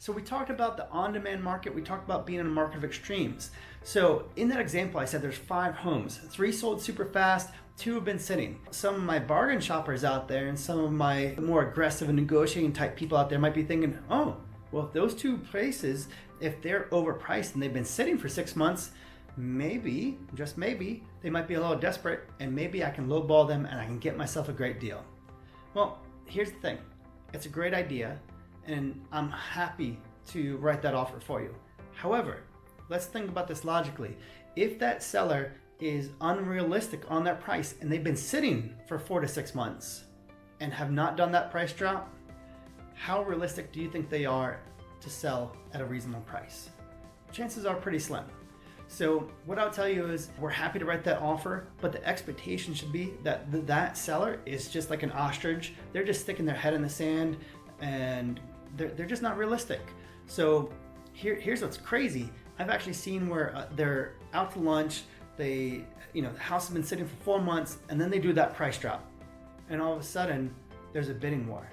So we talked about the on-demand market, we talked about being in a market of extremes. So in that example, I said there's 5 homes, 3 sold super fast, 2 have been sitting. Some of my bargain shoppers out there and some of my more aggressive and negotiating type people out there might be thinking, oh, well, if those 2 places, if they're overpriced and they've been sitting for 6 months, maybe, just maybe, they might be a little desperate and maybe I can lowball them and I can get myself a great deal. Well, here's the thing. It's a great idea and I'm happy to write that offer for you. However, let's think about this logically. If that seller is unrealistic on their price and they've been sitting for 4 to 6 months and have not done that price drop, how realistic do you think they are to sell at a reasonable price? Chances are pretty slim. So what I'll tell you is we're happy to write that offer, but the expectation should be that that seller is just like an ostrich. They're just sticking their head in the sand and they're just not realistic. So here's what's crazy. I've actually seen where they're out to lunch, the house has been sitting for 4 months and then they do that price drop. And all of a sudden there's a bidding war.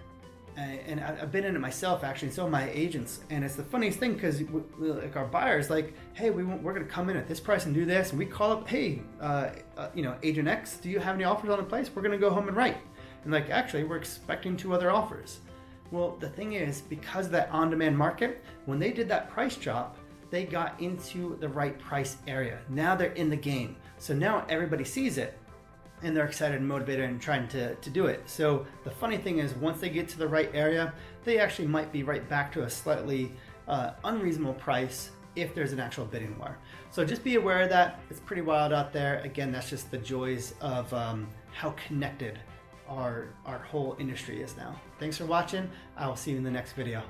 And I've been in it myself actually, and so have my agents. And it's the funniest thing because like our buyers like, hey, we're going to come in at this price and do this. And we call up, hey, Agent X, do you have any offers on the place? We're going to go home and write. And like, actually, we're expecting 2 other offers. Well, the thing is, because of that on-demand market, when they did that price drop, they got into the right price area. Now they're in the game. So now everybody sees it and they're excited and motivated and trying to do it. So the funny thing is once they get to the right area, they actually might be right back to a slightly unreasonable price if there's an actual bidding war. So just be aware of that. It's pretty wild out there. Again, that's just the joys of how connected our whole industry is now. Thanks for watching. I will see you in the next video.